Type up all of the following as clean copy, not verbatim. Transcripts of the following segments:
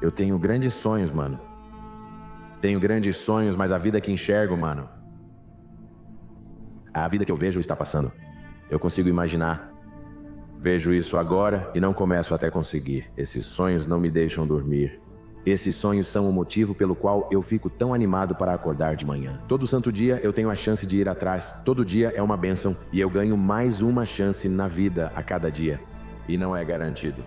Eu tenho grandes sonhos, mano. Tenho grandes sonhos, mas a vida que enxergo, mano, a vida que eu vejo está passando. Eu consigo imaginar. Vejo isso agora e não começo até conseguir. Esses sonhos não me deixam dormir. Esses sonhos são o motivo pelo qual eu fico tão animado para acordar de manhã. Todo santo dia eu tenho a chance de ir atrás. Todo dia é uma bênção e eu ganho mais uma chance na vida a cada dia. E não é garantido.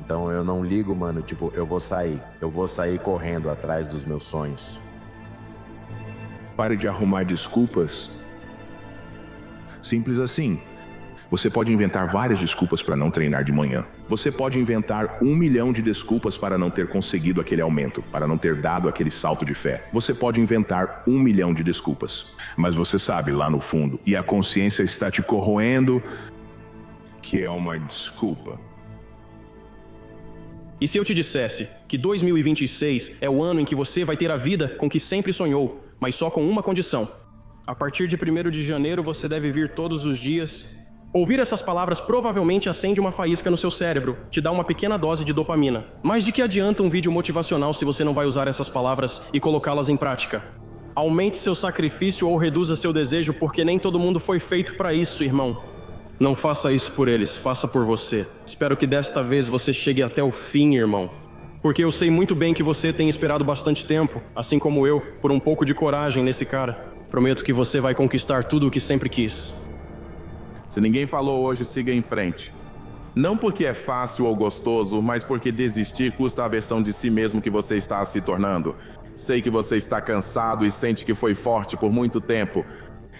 Então eu não ligo, mano, tipo, eu vou sair correndo atrás dos meus sonhos. Pare de arrumar desculpas. Simples assim. Você pode inventar várias desculpas para não treinar de manhã. Você pode inventar 1 milhão de desculpas para não ter conseguido aquele aumento, para não ter dado aquele salto de fé. Você pode inventar 1 milhão de desculpas. Mas você sabe lá no fundo, e a consciência está te corroendo, que é uma desculpa. E se eu te dissesse que 2026 é o ano em que você vai ter a vida com que sempre sonhou, mas só com uma condição? A partir de 1º de janeiro você deve vir todos os dias. Ouvir essas palavras provavelmente acende uma faísca no seu cérebro, te dá uma pequena dose de dopamina. Mas de que adianta um vídeo motivacional se você não vai usar essas palavras e colocá-las em prática? Aumente seu sacrifício ou reduza seu desejo, porque nem todo mundo foi feito para isso, irmão. Não faça isso por eles, faça por você. Espero que desta vez você chegue até o fim, irmão. Porque eu sei muito bem que você tem esperado bastante tempo, assim como eu, por um pouco de coragem nesse cara. Prometo que você vai conquistar tudo o que sempre quis. Se ninguém falou hoje, siga em frente. Não porque é fácil ou gostoso, mas porque desistir custa a versão de si mesmo que você está se tornando. Sei que você está cansado e sente que foi forte por muito tempo.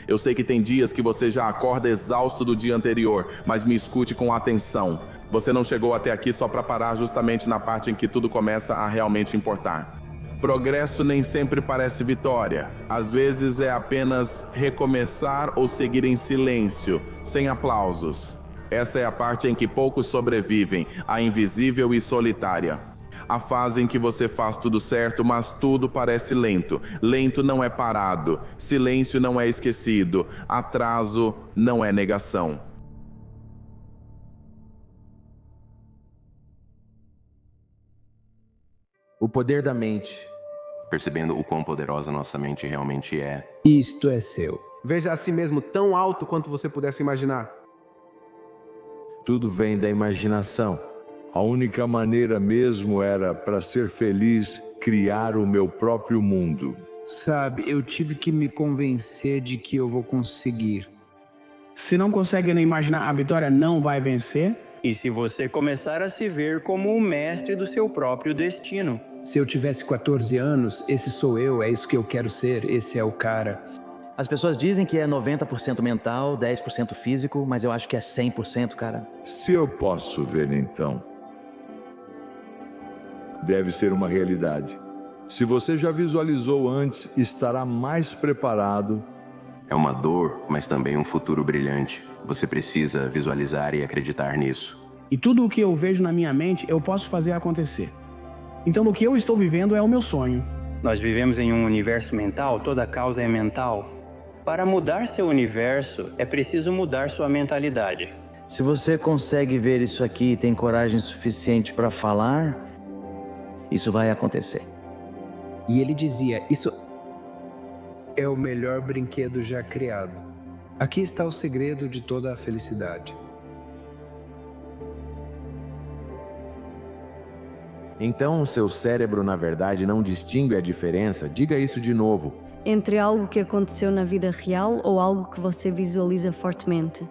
Eu sei que tem dias que você já acorda exausto do dia anterior, mas me escute com atenção. Você não chegou até aqui só para parar justamente na parte em que tudo começa a realmente importar. Progresso nem sempre parece vitória. Às vezes é apenas recomeçar ou seguir em silêncio, sem aplausos. Essa é a parte em que poucos sobrevivem, a invisível e solitária. A fase em que você faz tudo certo, mas tudo parece lento. Lento não é parado. Silêncio não é esquecido. Atraso não é negação. O poder da mente. Percebendo o quão poderosa nossa mente realmente é. Isto é seu. Veja a si mesmo tão alto quanto você pudesse imaginar. Tudo vem da imaginação. A única maneira mesmo era, para ser feliz, criar o meu próprio mundo. Sabe, eu tive que me convencer de que eu vou conseguir. Se não consegue nem imaginar, a vitória não vai vencer? E se você começar a se ver como o mestre do seu próprio destino? Se eu tivesse 14 anos, esse sou eu, é isso que eu quero ser, esse é o cara. As pessoas dizem que é 90% mental, 10% físico, mas eu acho que é 100%, cara. Se eu posso ver então, deve ser uma realidade. Se você já visualizou antes, estará mais preparado. É uma dor, mas também um futuro brilhante. Você precisa visualizar e acreditar nisso. E tudo o que eu vejo na minha mente, eu posso fazer acontecer. Então, o que eu estou vivendo é o meu sonho. Nós vivemos em um universo mental, toda causa é mental. Para mudar seu universo, é preciso mudar sua mentalidade. Se você consegue ver isso aqui e tem coragem suficiente para falar, isso vai acontecer. E ele dizia, isso é o melhor brinquedo já criado. Aqui está o segredo de toda a felicidade. Então, o seu cérebro, na verdade, não distingue a diferença? Diga isso de novo. Entre algo que aconteceu na vida real ou algo que você visualiza fortemente.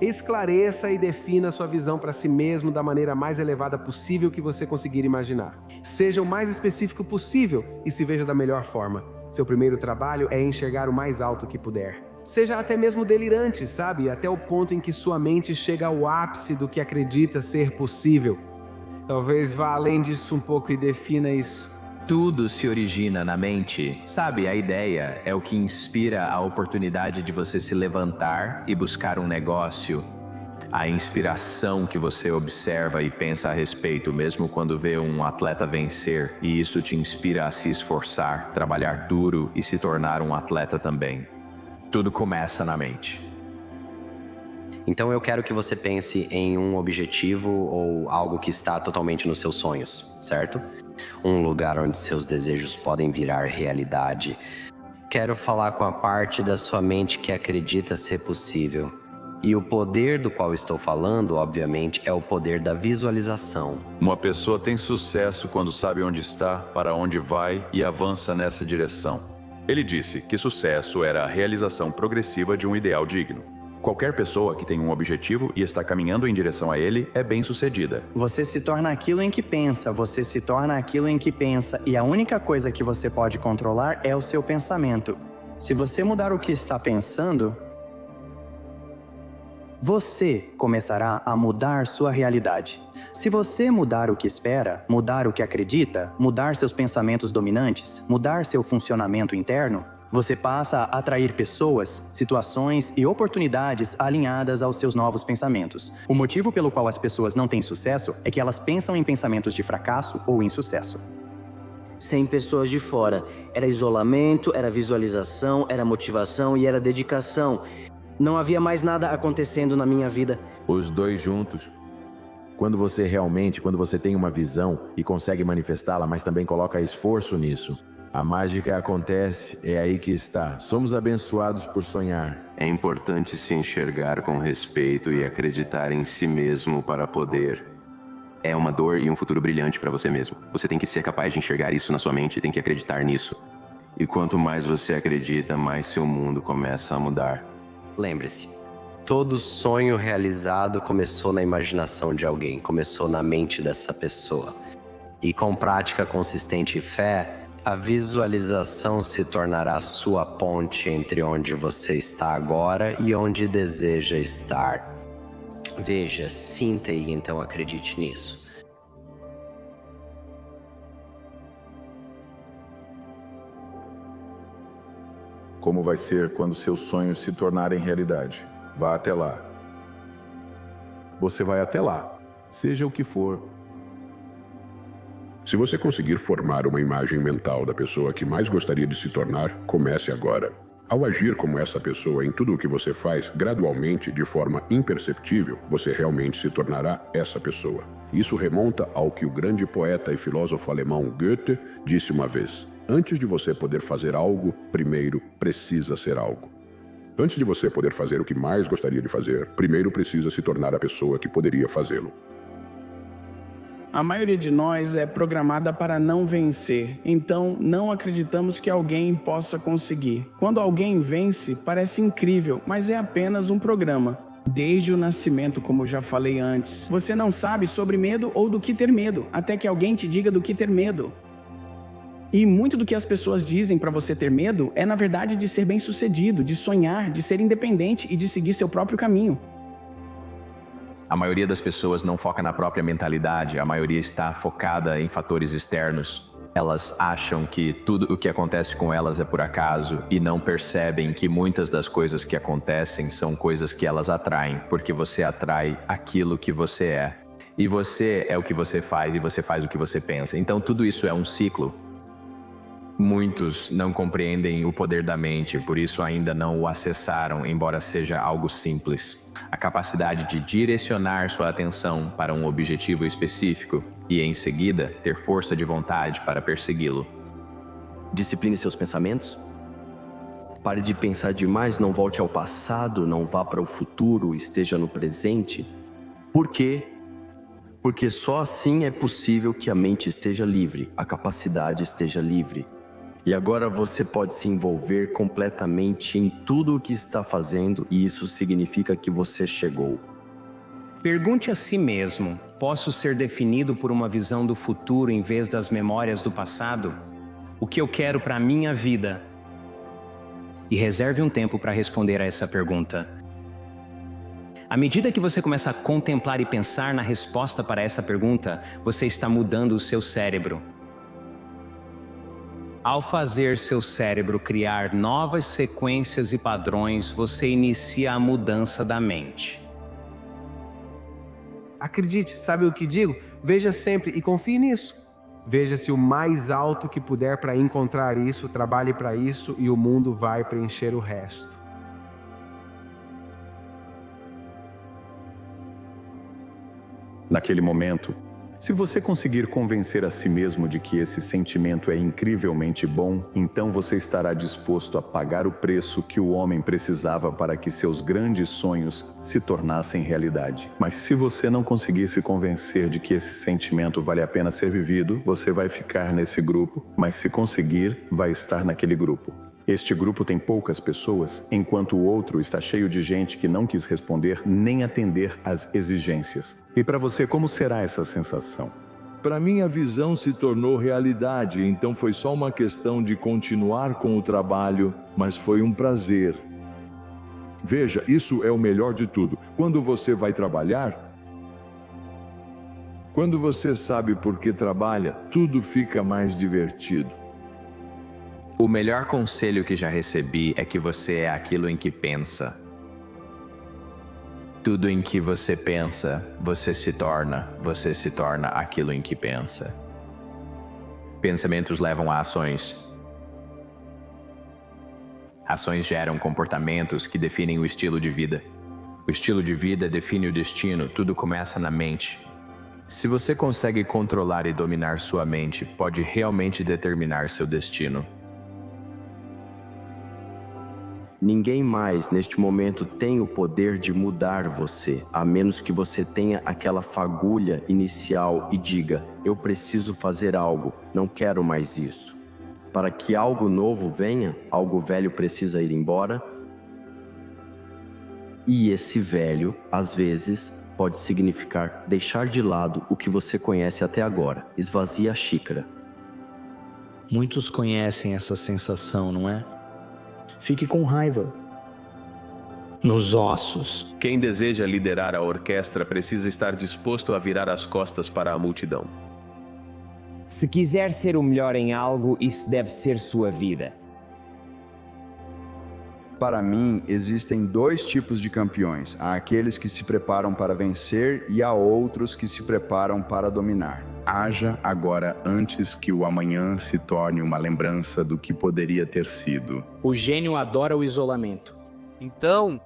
Esclareça e defina sua visão para si mesmo da maneira mais elevada possível que você conseguir imaginar. Seja o mais específico possível e se veja da melhor forma. Seu primeiro trabalho é enxergar o mais alto que puder. Seja até mesmo delirante, sabe? Até o ponto em que sua mente chega ao ápice do que acredita ser possível. Talvez vá além disso um pouco e defina isso. Tudo se origina na mente. Sabe, a ideia é o que inspira a oportunidade de você se levantar e buscar um negócio. A inspiração que você observa e pensa a respeito, mesmo quando vê um atleta vencer, e isso te inspira a se esforçar, trabalhar duro e se tornar um atleta também. Tudo começa na mente. Então eu quero que você pense em um objetivo ou algo que está totalmente nos seus sonhos, certo? Um lugar onde seus desejos podem virar realidade. Quero falar com a parte da sua mente que acredita ser possível. E o poder do qual estou falando, obviamente, é o poder da visualização. Uma pessoa tem sucesso quando sabe onde está, para onde vai e avança nessa direção. Ele disse que sucesso era a realização progressiva de um ideal digno. Qualquer pessoa que tem um objetivo e está caminhando em direção a ele é bem-sucedida. Você se torna aquilo em que pensa, você se torna aquilo em que pensa, e a única coisa que você pode controlar é o seu pensamento. Se você mudar o que está pensando, você começará a mudar sua realidade. Se você mudar o que espera, mudar o que acredita, mudar seus pensamentos dominantes, mudar seu funcionamento interno, você passa a atrair pessoas, situações e oportunidades alinhadas aos seus novos pensamentos. O motivo pelo qual as pessoas não têm sucesso é que elas pensam em pensamentos de fracasso ou insucesso. Sem pessoas de fora. Era isolamento, era visualização, era motivação e era dedicação. Não havia mais nada acontecendo na minha vida. Os dois juntos. Quando você tem uma visão e consegue manifestá-la, mas também coloca esforço nisso, a mágica acontece, é aí que está. Somos abençoados por sonhar. É importante se enxergar com respeito e acreditar em si mesmo para poder. É uma dor e um futuro brilhante para você mesmo. Você tem que ser capaz de enxergar isso na sua mente e tem que acreditar nisso. E quanto mais você acredita, mais seu mundo começa a mudar. Lembre-se, todo sonho realizado começou na imaginação de alguém, começou na mente dessa pessoa. E com prática consistente e fé, a visualização se tornará sua ponte entre onde você está agora e onde deseja estar. Veja, sinta e então acredite nisso. Como vai ser quando seus sonhos se tornarem realidade? Vá até lá. Você vai até lá, seja o que for. Se você conseguir formar uma imagem mental da pessoa que mais gostaria de se tornar, comece agora. Ao agir como essa pessoa em tudo o que você faz, gradualmente, de forma imperceptível, você realmente se tornará essa pessoa. Isso remonta ao que o grande poeta e filósofo alemão Goethe disse uma vez: antes de você poder fazer algo, primeiro precisa ser algo. Antes de você poder fazer o que mais gostaria de fazer, primeiro precisa se tornar a pessoa que poderia fazê-lo. A maioria de nós é programada para não vencer, então não acreditamos que alguém possa conseguir. Quando alguém vence, parece incrível, mas é apenas um programa. Desde o nascimento, como já falei antes, você não sabe sobre medo ou do que ter medo, até que alguém te diga do que ter medo. E muito do que as pessoas dizem para você ter medo é, na verdade, de ser bem-sucedido, de sonhar, de ser independente e de seguir seu próprio caminho. A maioria das pessoas não foca na própria mentalidade, a maioria está focada em fatores externos. Elas acham que tudo o que acontece com elas é por acaso e não percebem que muitas das coisas que acontecem são coisas que elas atraem, porque você atrai aquilo que você é. E você é o que você faz e você faz o que você pensa. Então tudo isso é um ciclo. Muitos não compreendem o poder da mente, por isso ainda não o acessaram, embora seja algo simples. A capacidade de direcionar sua atenção para um objetivo específico e, em seguida, ter força de vontade para persegui-lo. Discipline seus pensamentos. Pare de pensar demais, não volte ao passado, não vá para o futuro, esteja no presente. Por quê? Porque só assim é possível que a mente esteja livre, a capacidade esteja livre. E agora você pode se envolver completamente em tudo o que está fazendo e isso significa que você chegou. Pergunte a si mesmo: posso ser definido por uma visão do futuro em vez das memórias do passado? O que eu quero para a minha vida? E reserve um tempo para responder a essa pergunta. À medida que você começa a contemplar e pensar na resposta para essa pergunta, você está mudando o seu cérebro. Ao fazer seu cérebro criar novas sequências e padrões, você inicia a mudança da mente. Acredite, sabe o que digo? Veja sempre e confie nisso. Veja-se o mais alto que puder para encontrar isso, trabalhe para isso e o mundo vai preencher o resto. Naquele momento, se você conseguir convencer a si mesmo de que esse sentimento é incrivelmente bom, então você estará disposto a pagar o preço que o homem precisava para que seus grandes sonhos se tornassem realidade. Mas se você não conseguir se convencer de que esse sentimento vale a pena ser vivido, você vai ficar nesse grupo, mas se conseguir, vai estar naquele grupo. Este grupo tem poucas pessoas, enquanto o outro está cheio de gente que não quis responder nem atender às exigências. E para você, como será essa sensação? Para mim, a visão se tornou realidade, então foi só uma questão de continuar com o trabalho, mas foi um prazer. Veja, isso é o melhor de tudo. Quando você vai trabalhar, quando você sabe por que trabalha, tudo fica mais divertido. O melhor conselho que já recebi é que você é aquilo em que pensa. Tudo em que você pensa, você se torna aquilo em que pensa. Pensamentos levam a ações. Ações geram comportamentos que definem o estilo de vida. O estilo de vida define o destino, tudo começa na mente. Se você consegue controlar e dominar sua mente, pode realmente determinar seu destino. Ninguém mais, neste momento, tem o poder de mudar você, a menos que você tenha aquela fagulha inicial e diga: eu preciso fazer algo, não quero mais isso. Para que algo novo venha, algo velho precisa ir embora. E esse velho, às vezes, pode significar deixar de lado o que você conhece até agora. Esvazia a xícara. Muitos conhecem essa sensação, não é? Fique com raiva. Nos ossos. Quem deseja liderar a orquestra precisa estar disposto a virar as costas para a multidão. Se quiser ser o melhor em algo, isso deve ser sua vida. Para mim, existem dois tipos de campeões. Há aqueles que se preparam para vencer e há outros que se preparam para dominar. Haja agora antes que o amanhã se torne uma lembrança do que poderia ter sido. O gênio adora o isolamento. Então,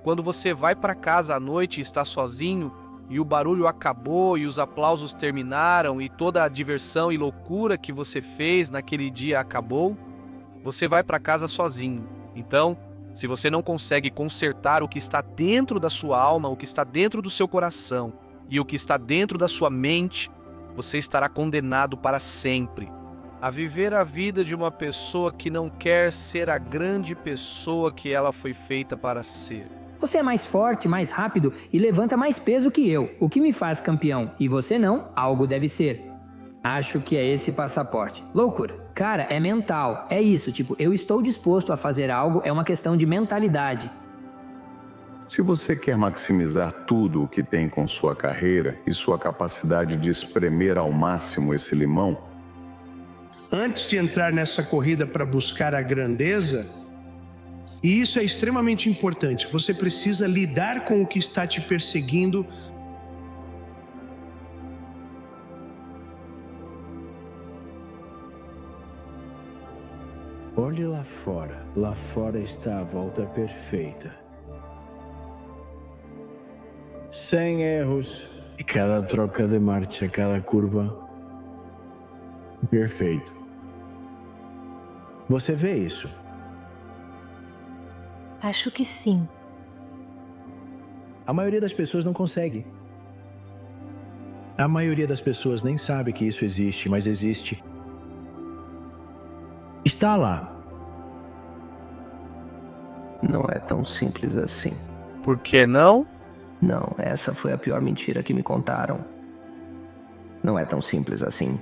quando você vai para casa à noite e está sozinho, e o barulho acabou e os aplausos terminaram e toda a diversão e loucura que você fez naquele dia acabou, você vai para casa sozinho. Então, se você não consegue consertar o que está dentro da sua alma, o que está dentro do seu coração e o que está dentro da sua mente, você estará condenado para sempre a viver a vida de uma pessoa que não quer ser a grande pessoa que ela foi feita para ser. Você é mais forte, mais rápido e levanta mais peso que eu, o que me faz campeão. E você não, algo deve ser. Acho que é esse passaporte. Loucura. Cara, é mental. É isso, tipo, eu estou disposto a fazer algo, é uma questão de mentalidade. Se você quer maximizar tudo o que tem com sua carreira e sua capacidade de espremer ao máximo esse limão, antes de entrar nessa corrida para buscar a grandeza, e isso é extremamente importante, você precisa lidar com o que está te perseguindo. Olhe lá fora está a volta perfeita. Sem erros, e cada troca de marcha, cada curva. Perfeito. Você vê isso? Acho que sim. A maioria das pessoas não consegue. A maioria das pessoas nem sabe que isso existe, mas existe. Está lá. Não é tão simples assim. Por que não? Não, essa foi a pior mentira que me contaram. Não é tão simples assim.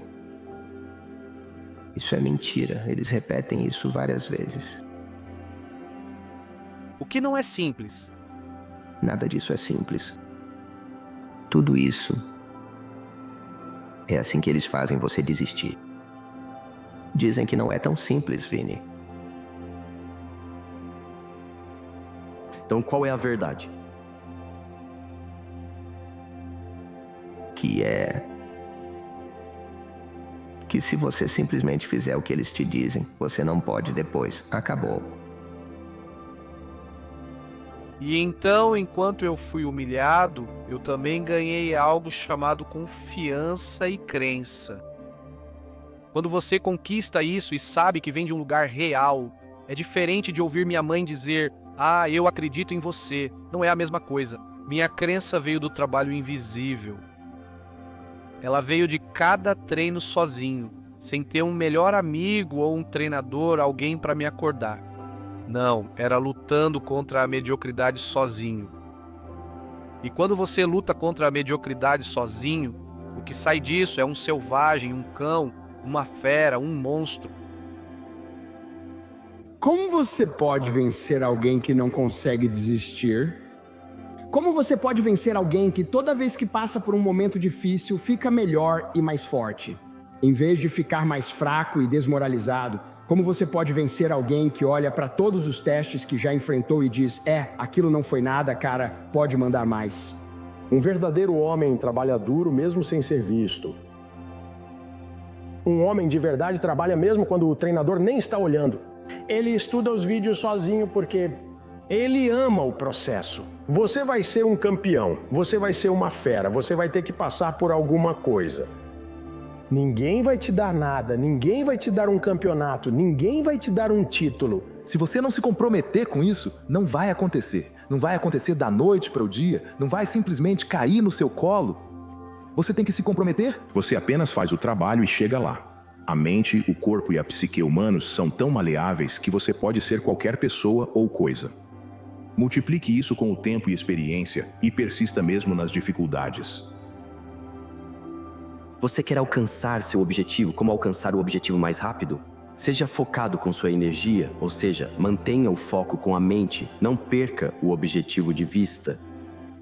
Isso é mentira. Eles repetem isso várias vezes. O que não é simples? Nada disso é simples. Tudo isso é assim que eles fazem você desistir. Dizem que não é tão simples, Vini. Então qual é a verdade? Que se você simplesmente fizer o que eles te dizem, você não pode depois. Acabou. E então, enquanto eu fui humilhado, eu também ganhei algo chamado confiança e crença. Quando você conquista isso e sabe que vem de um lugar real, é diferente de ouvir minha mãe dizer: "Ah, eu acredito em você". Não é a mesma coisa. Minha crença veio do trabalho invisível. Ela veio de cada treino sozinho, sem ter um melhor amigo ou um treinador, alguém para me acordar. Não, era lutando contra a mediocridade sozinho. E quando você luta contra a mediocridade sozinho, o que sai disso é um selvagem, um cão, uma fera, um monstro. Como você pode vencer alguém que não consegue desistir? Como você pode vencer alguém que toda vez que passa por um momento difícil fica melhor e mais forte, em vez de ficar mais fraco e desmoralizado? Como você pode vencer alguém que olha para todos os testes que já enfrentou e diz: aquilo não foi nada, cara, pode mandar mais? Um verdadeiro homem trabalha duro mesmo sem ser visto. Um homem de verdade trabalha mesmo quando o treinador nem está olhando. Ele estuda os vídeos sozinho porque ele ama o processo. Você vai ser um campeão, você vai ser uma fera, você vai ter que passar por alguma coisa. Ninguém vai te dar nada, ninguém vai te dar um campeonato, ninguém vai te dar um título. Se você não se comprometer com isso, não vai acontecer. Não vai acontecer da noite para o dia, não vai simplesmente cair no seu colo. Você tem que se comprometer. Você apenas faz o trabalho e chega lá. A mente, o corpo e a psique humanos são tão maleáveis que você pode ser qualquer pessoa ou coisa. Multiplique isso com o tempo e experiência e persista mesmo nas dificuldades. Você quer alcançar seu objetivo? Como alcançar o objetivo mais rápido? Seja focado com sua energia, ou seja, mantenha o foco com a mente, não perca o objetivo de vista.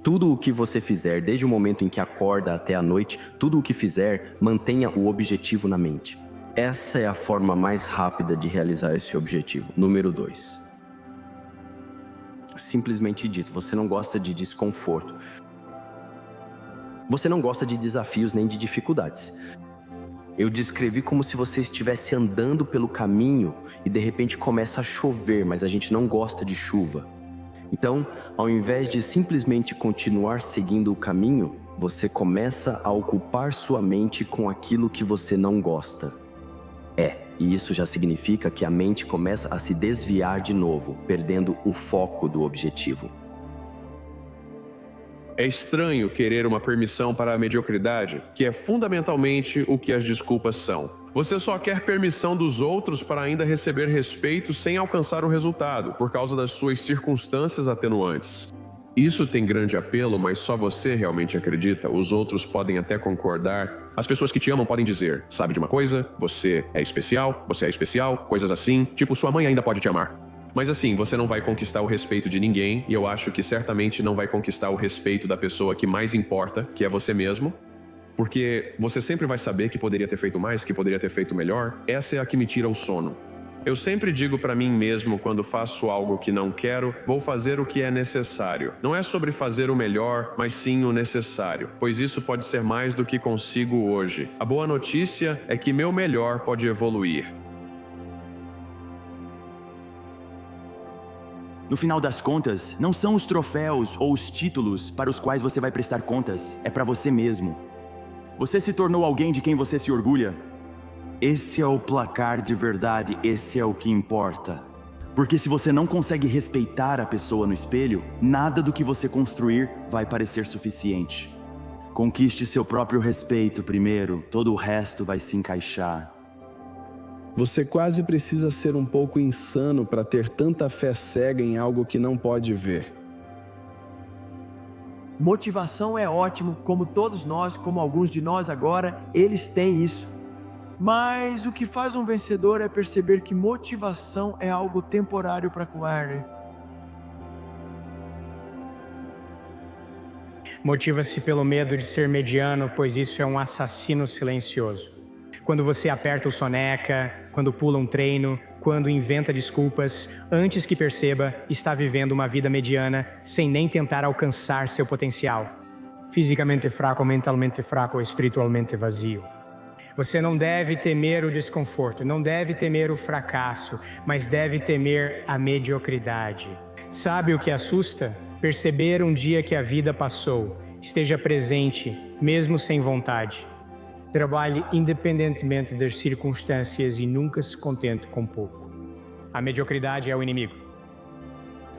Tudo o que você fizer, desde o momento em que acorda até a noite, tudo o que fizer, mantenha o objetivo na mente. Essa é a forma mais rápida de realizar esse objetivo. Número 2. Simplesmente dito, você não gosta de desconforto. Você não gosta de desafios nem de dificuldades. Eu descrevi como se você estivesse andando pelo caminho e de repente começa a chover, mas a gente não gosta de chuva. Então, ao invés de simplesmente continuar seguindo o caminho, você começa a ocupar sua mente com aquilo que você não gosta. E isso já significa que a mente começa a se desviar de novo, perdendo o foco do objetivo. É estranho querer uma permissão para a mediocridade, que é fundamentalmente o que as desculpas são. Você só quer permissão dos outros para ainda receber respeito sem alcançar o resultado, por causa das suas circunstâncias atenuantes. Isso tem grande apelo, mas só você realmente acredita. Os outros podem até concordar. As pessoas que te amam podem dizer: sabe de uma coisa? Você é especial, coisas assim, tipo sua mãe ainda pode te amar. Mas assim, você não vai conquistar o respeito de ninguém, e eu acho que certamente não vai conquistar o respeito da pessoa que mais importa, que é você mesmo, porque você sempre vai saber que poderia ter feito mais, que poderia ter feito melhor. Essa é a que me tira o sono. Eu sempre digo para mim mesmo, quando faço algo que não quero, vou fazer o que é necessário. Não é sobre fazer o melhor, mas sim o necessário, pois isso pode ser mais do que consigo hoje. A boa notícia é que meu melhor pode evoluir. No final das contas, não são os troféus ou os títulos para os quais você vai prestar contas, é para você mesmo. Você se tornou alguém de quem você se orgulha? Esse é o placar de verdade, esse é o que importa. Porque se você não consegue respeitar a pessoa no espelho, nada do que você construir vai parecer suficiente. Conquiste seu próprio respeito primeiro, todo o resto vai se encaixar. Você quase precisa ser um pouco insano para ter tanta fé cega em algo que não pode ver. Motivação é ótimo, como todos nós, como alguns de nós agora, eles têm isso. Mas o que faz um vencedor é perceber que motivação é algo temporário para Coarne. Motiva-se pelo medo de ser mediano, pois isso é um assassino silencioso. Quando você aperta o soneca, quando pula um treino, quando inventa desculpas, antes que perceba, está vivendo uma vida mediana sem nem tentar alcançar seu potencial. Fisicamente fraco, mentalmente fraco, espiritualmente vazio. Você não deve temer o desconforto, não deve temer o fracasso, mas deve temer a mediocridade. Sabe o que assusta? Perceber um dia que a vida passou. Esteja presente, mesmo sem vontade. Trabalhe independentemente das circunstâncias e nunca se contente com pouco. A mediocridade é o inimigo.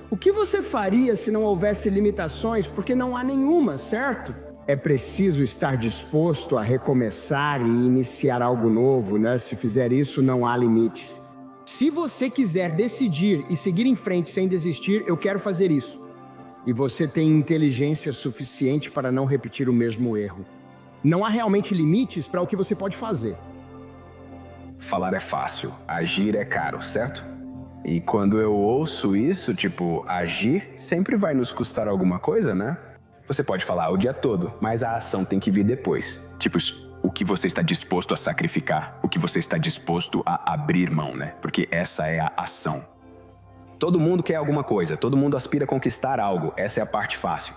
O que você faria se não houvesse limitações? Porque não há nenhuma, certo? É preciso estar disposto a recomeçar e iniciar algo novo, né? Se fizer isso, não há limites. Se você quiser decidir e seguir em frente sem desistir, eu quero fazer isso. E você tem inteligência suficiente para não repetir o mesmo erro. Não há realmente limites para o que você pode fazer. Falar é fácil, agir é caro, certo? E quando eu ouço isso, tipo, agir sempre vai nos custar alguma coisa, né? Você pode falar o dia todo, mas a ação tem que vir depois. Tipo, o que você está disposto a sacrificar, o que você está disposto a abrir mão, né? Porque essa é a ação. Todo mundo quer alguma coisa, todo mundo aspira a conquistar algo, essa é a parte fácil.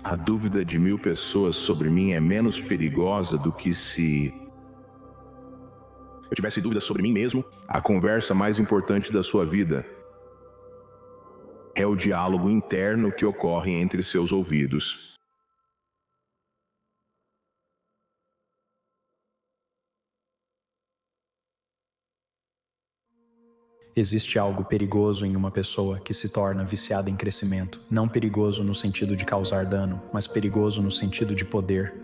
A dúvida de 1000 pessoas sobre mim é menos perigosa do que se eu tivesse dúvidas sobre mim mesmo. A conversa mais importante da sua vida é o diálogo interno que ocorre entre seus ouvidos. Existe algo perigoso em uma pessoa que se torna viciada em crescimento. Não perigoso no sentido de causar dano, mas perigoso no sentido de poder.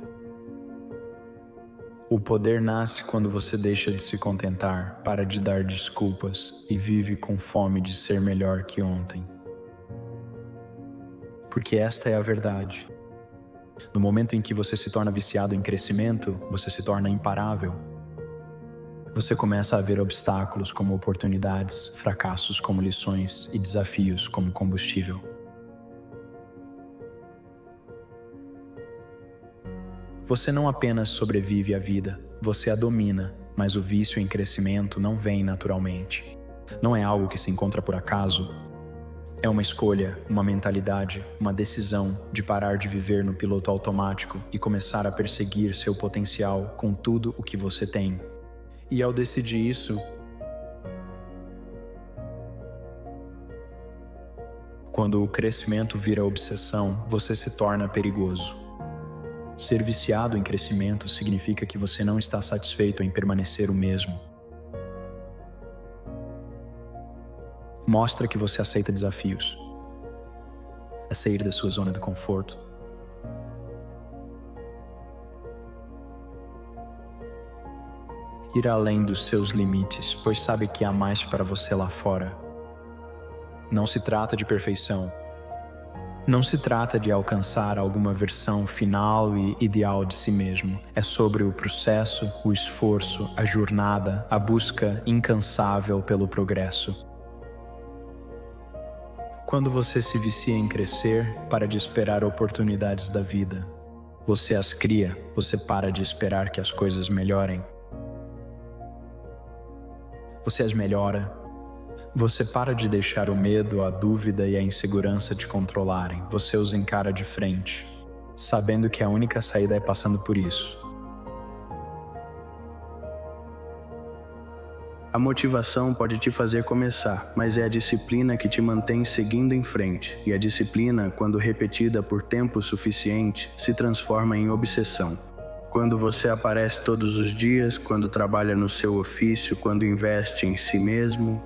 O poder nasce quando você deixa de se contentar, para de dar desculpas e vive com fome de ser melhor que ontem. Porque esta é a verdade. No momento em que você se torna viciado em crescimento, você se torna imparável. Você começa a ver obstáculos como oportunidades, fracassos como lições e desafios como combustível. Você não apenas sobrevive à vida, você a domina, mas o vício em crescimento não vem naturalmente. Não é algo que se encontra por acaso. É uma escolha, uma mentalidade, uma decisão de parar de viver no piloto automático e começar a perseguir seu potencial com tudo o que você tem. E ao decidir isso, quando o crescimento vira obsessão, você se torna perigoso. Ser viciado em crescimento significa que você não está satisfeito em permanecer o mesmo. Mostra que você aceita desafios. É sair da sua zona de conforto. Ir além dos seus limites, pois sabe que há mais para você lá fora. Não se trata de perfeição. Não se trata de alcançar alguma versão final e ideal de si mesmo. É sobre o processo, o esforço, a jornada, a busca incansável pelo progresso. Quando você se vicia em crescer, para de esperar oportunidades da vida. Você as cria, você para de esperar que as coisas melhorem. Você as melhora. Você para de deixar o medo, a dúvida e a insegurança te controlarem. Você os encara de frente, sabendo que a única saída é passando por isso. A motivação pode te fazer começar, mas é a disciplina que te mantém seguindo em frente. E a disciplina, quando repetida por tempo suficiente, se transforma em obsessão. Quando você aparece todos os dias, quando trabalha no seu ofício, quando investe em si mesmo,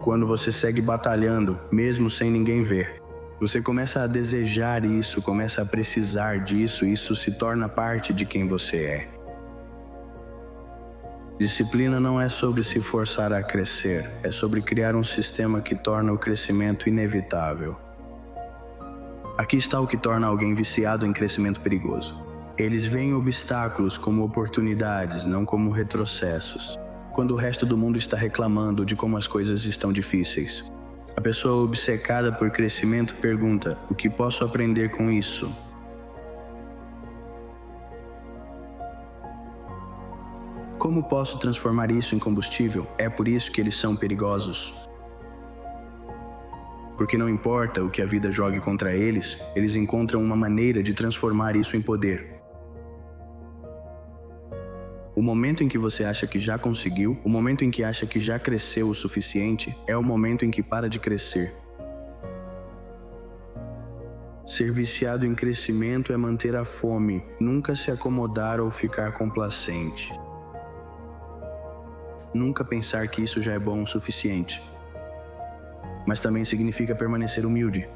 quando você segue batalhando, mesmo sem ninguém ver. Você começa a desejar isso, começa a precisar disso, isso se torna parte de quem você é. Disciplina não é sobre se forçar a crescer, é sobre criar um sistema que torna o crescimento inevitável. Aqui está o que torna alguém viciado em crescimento perigoso. Eles veem obstáculos como oportunidades, não como retrocessos. Quando o resto do mundo está reclamando de como as coisas estão difíceis. A pessoa obcecada por crescimento pergunta: o que posso aprender com isso? Como posso transformar isso em combustível? É por isso que eles são perigosos. Porque não importa o que a vida jogue contra eles, eles encontram uma maneira de transformar isso em poder. O momento em que você acha que já conseguiu, o momento em que acha que já cresceu o suficiente, é o momento em que para de crescer. Ser viciado em crescimento é manter a fome, nunca se acomodar ou ficar complacente. Nunca pensar que isso já é bom o suficiente. Mas também significa permanecer humilde.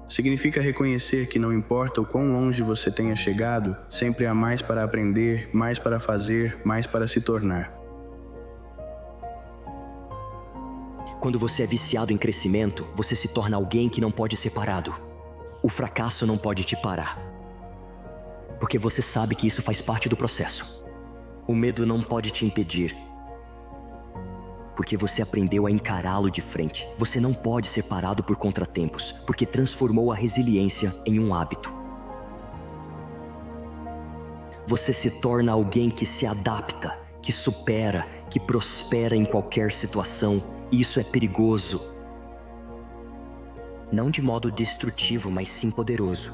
Significa reconhecer que não importa o quão longe você tenha chegado, sempre há mais para aprender, mais para fazer, mais para se tornar. Quando você é viciado em crescimento, você se torna alguém que não pode ser parado. O fracasso não pode te parar. Porque você sabe que isso faz parte do processo. O medo não pode te impedir. Porque você aprendeu a encará-lo de frente. Você não pode ser parado por contratempos, porque transformou a resiliência em um hábito. Você se torna alguém que se adapta, que supera, que prospera em qualquer situação. E isso é perigoso. Não de modo destrutivo, mas sim poderoso.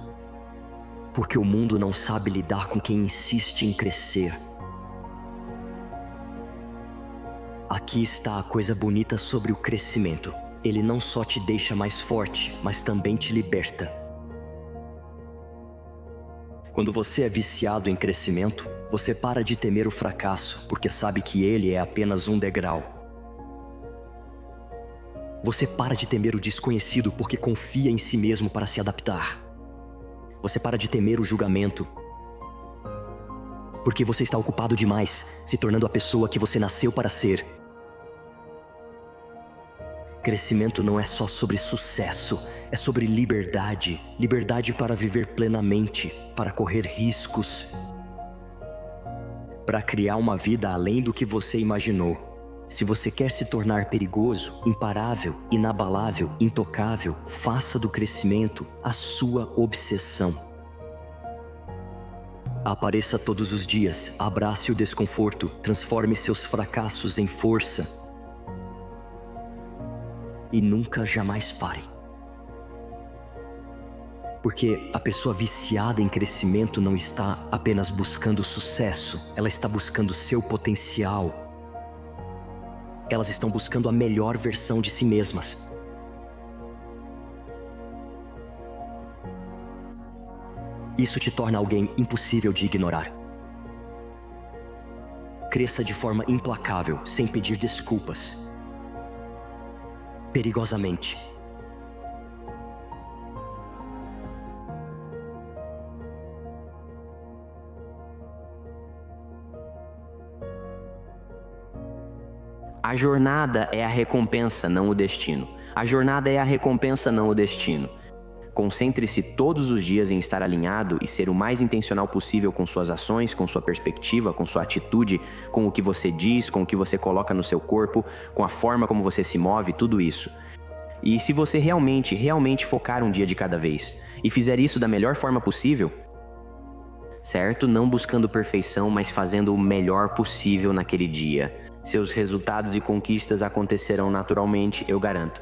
Porque o mundo não sabe lidar com quem insiste em crescer. Aqui está a coisa bonita sobre o crescimento. Ele não só te deixa mais forte, mas também te liberta. Quando você é viciado em crescimento, você para de temer o fracasso, porque sabe que ele é apenas um degrau. Você para de temer o desconhecido, porque confia em si mesmo para se adaptar. Você para de temer o julgamento, porque você está ocupado demais, se tornando a pessoa que você nasceu para ser. Crescimento não é só sobre sucesso, é sobre liberdade. Liberdade para viver plenamente, para correr riscos, para criar uma vida além do que você imaginou. Se você quer se tornar perigoso, imparável, inabalável, intocável, faça do crescimento a sua obsessão. Apareça todos os dias, abrace o desconforto, transforme seus fracassos em força. E nunca jamais pare. Porque a pessoa viciada em crescimento não está apenas buscando sucesso, ela está buscando seu potencial. Elas estão buscando a melhor versão de si mesmas. Isso te torna alguém impossível de ignorar. Cresça de forma implacável, sem pedir desculpas. Perigosamente. A jornada é a recompensa, não o destino. A jornada é a recompensa, não o destino. Concentre-se todos os dias em estar alinhado e ser o mais intencional possível com suas ações, com sua perspectiva, com sua atitude, com o que você diz, com o que você coloca no seu corpo, com a forma como você se move, tudo isso. E se você realmente focar um dia de cada vez e fizer isso da melhor forma possível, certo? Não buscando perfeição, mas fazendo o melhor possível naquele dia. Seus resultados e conquistas acontecerão naturalmente, eu garanto.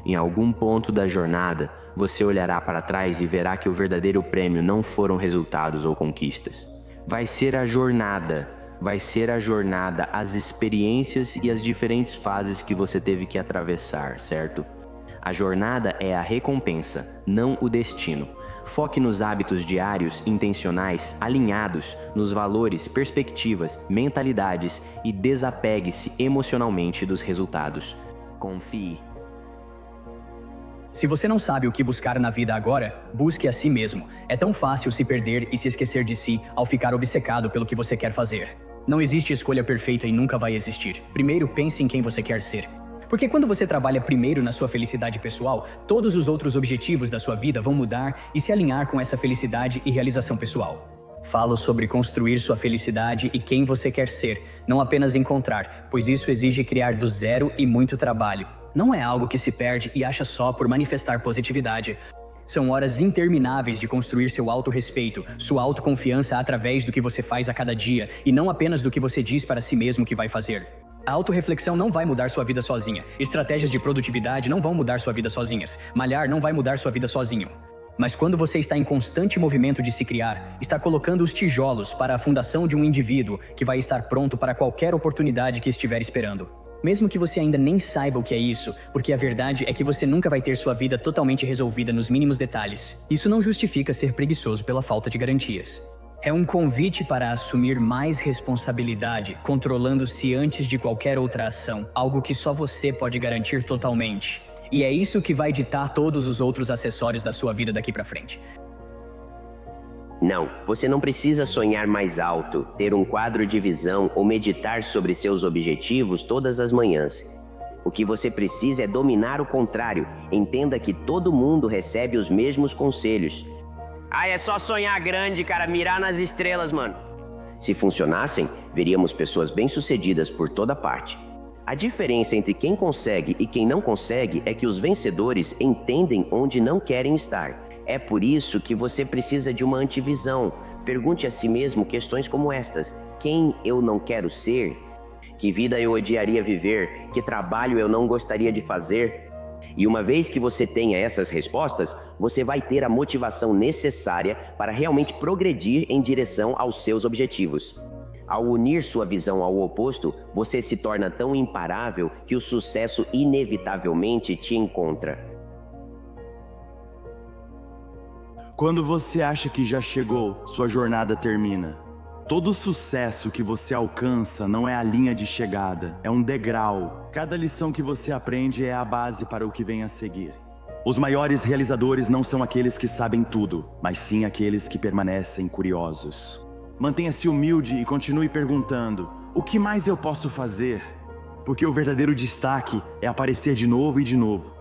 Em algum ponto da jornada, você olhará para trás e verá que o verdadeiro prêmio não foram resultados ou conquistas. Vai ser a jornada, as experiências e as diferentes fases que você teve que atravessar, certo? A jornada é a recompensa, não o destino. Foque nos hábitos diários, intencionais, alinhados, nos valores, perspectivas, mentalidades e desapegue-se emocionalmente dos resultados. Confie. Se você não sabe o que buscar na vida agora, busque a si mesmo. É tão fácil se perder e se esquecer de si ao ficar obcecado pelo que você quer fazer. Não existe escolha perfeita e nunca vai existir. Primeiro, pense em quem você quer ser. Porque quando você trabalha primeiro na sua felicidade pessoal, todos os outros objetivos da sua vida vão mudar e se alinhar com essa felicidade e realização pessoal. Falo sobre construir sua felicidade e quem você quer ser, não apenas encontrar, pois isso exige criar do zero e muito trabalho. Não é algo que se perde e acha só por manifestar positividade. São horas intermináveis de construir seu autorrespeito, sua autoconfiança através do que você faz a cada dia e não apenas do que você diz para si mesmo que vai fazer. A autorreflexão não vai mudar sua vida sozinha. Estratégias de produtividade não vão mudar sua vida sozinhas. Malhar não vai mudar sua vida sozinho. Mas quando você está em constante movimento de se criar, está colocando os tijolos para a fundação de um indivíduo que vai estar pronto para qualquer oportunidade que estiver esperando. Mesmo que você ainda nem saiba o que é isso, porque a verdade é que você nunca vai ter sua vida totalmente resolvida nos mínimos detalhes. Isso não justifica ser preguiçoso pela falta de garantias. É um convite para assumir mais responsabilidade, controlando-se antes de qualquer outra ação, algo que só você pode garantir totalmente. E é isso que vai ditar todos os outros acessórios da sua vida daqui pra frente. Não, você não precisa sonhar mais alto, ter um quadro de visão ou meditar sobre seus objetivos todas as manhãs. O que você precisa é dominar o contrário. Entenda que todo mundo recebe os mesmos conselhos. Ah, é só sonhar grande, cara, mirar nas estrelas, mano. Se funcionassem, veríamos pessoas bem-sucedidas por toda parte. A diferença entre quem consegue e quem não consegue é que os vencedores entendem onde não querem estar. É por isso que você precisa de uma antivisão. Pergunte a si mesmo questões como estas: quem eu não quero ser? Que vida eu odiaria viver? Que trabalho eu não gostaria de fazer? E uma vez que você tenha essas respostas, você vai ter a motivação necessária para realmente progredir em direção aos seus objetivos. Ao unir sua visão ao oposto, você se torna tão imparável que o sucesso inevitavelmente te encontra. Quando você acha que já chegou, sua jornada termina. Todo sucesso que você alcança não é a linha de chegada, é um degrau. Cada lição que você aprende é a base para o que vem a seguir. Os maiores realizadores não são aqueles que sabem tudo, mas sim aqueles que permanecem curiosos. Mantenha-se humilde e continue perguntando: o que mais eu posso fazer? Porque o verdadeiro destaque é aparecer de novo e de novo.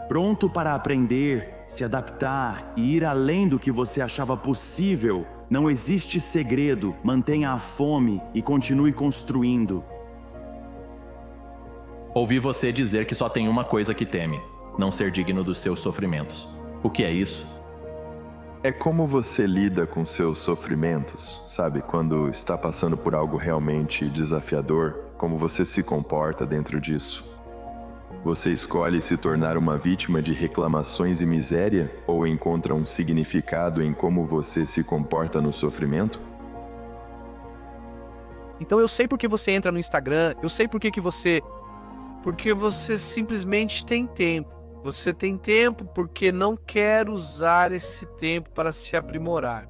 Pronto para aprender, se adaptar e ir além do que você achava possível. Não existe segredo, mantenha a fome e continue construindo. Ouvi você dizer que só tem uma coisa que teme: não ser digno dos seus sofrimentos. O que é isso? É como você lida com seus sofrimentos, sabe? Quando está passando por algo realmente desafiador, como você se comporta dentro disso. Você escolhe se tornar uma vítima de reclamações e miséria ou encontra um significado em como você se comporta no sofrimento? Então eu sei por que você entra no Instagram, eu sei por que você... Porque você simplesmente tem tempo. Você tem tempo porque não quer usar esse tempo para se aprimorar.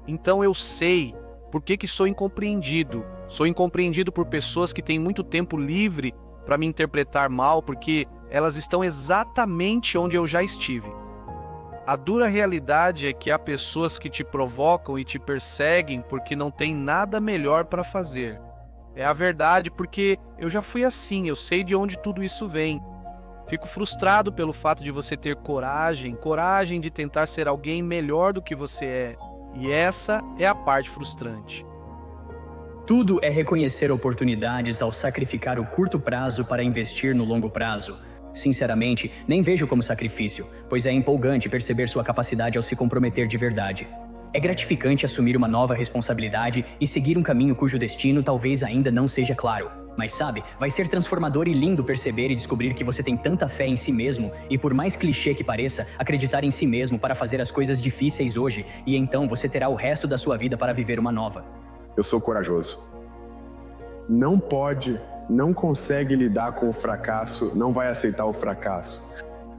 Então eu sei por que sou incompreendido. Sou incompreendido por pessoas que têm muito tempo livre para me interpretar mal, porque elas estão exatamente onde eu já estive. A dura realidade é que há pessoas que te provocam e te perseguem porque não tem nada melhor para fazer. É a verdade, porque eu já fui assim, eu sei de onde tudo isso vem. Fico frustrado pelo fato de você ter coragem de tentar ser alguém melhor do que você é. E essa é a parte frustrante. Tudo é reconhecer oportunidades ao sacrificar o curto prazo para investir no longo prazo. Sinceramente, nem vejo como sacrifício, pois é empolgante perceber sua capacidade ao se comprometer de verdade. É gratificante assumir uma nova responsabilidade e seguir um caminho cujo destino talvez ainda não seja claro. Mas sabe, vai ser transformador e lindo perceber e descobrir que você tem tanta fé em si mesmo e, por mais clichê que pareça, acreditar em si mesmo para fazer as coisas difíceis hoje, e então você terá o resto da sua vida para viver uma nova. Eu sou corajoso. Não pode, não consegue lidar com o fracasso, não vai aceitar o fracasso.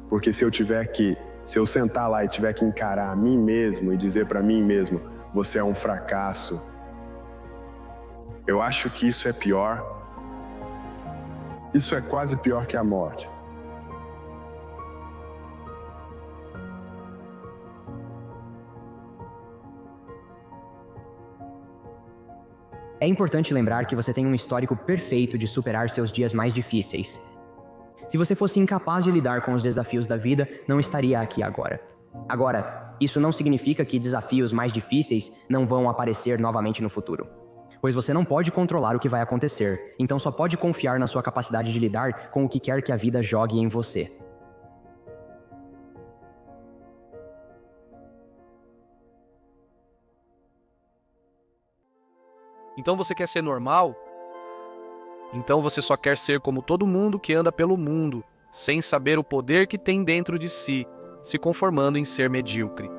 Porque se eu sentar lá e tiver que encarar a mim mesmo e dizer para mim mesmo, você é um fracasso, eu acho que isso é pior. Isso é quase pior que a morte. É importante lembrar que você tem um histórico perfeito de superar seus dias mais difíceis. Se você fosse incapaz de lidar com os desafios da vida, não estaria aqui agora. Agora, isso não significa que desafios mais difíceis não vão aparecer novamente no futuro. Pois você não pode controlar o que vai acontecer, então só pode confiar na sua capacidade de lidar com o que quer que a vida jogue em você. Então você quer ser normal? Então você só quer ser como todo mundo que anda pelo mundo, sem saber o poder que tem dentro de si, se conformando em ser medíocre.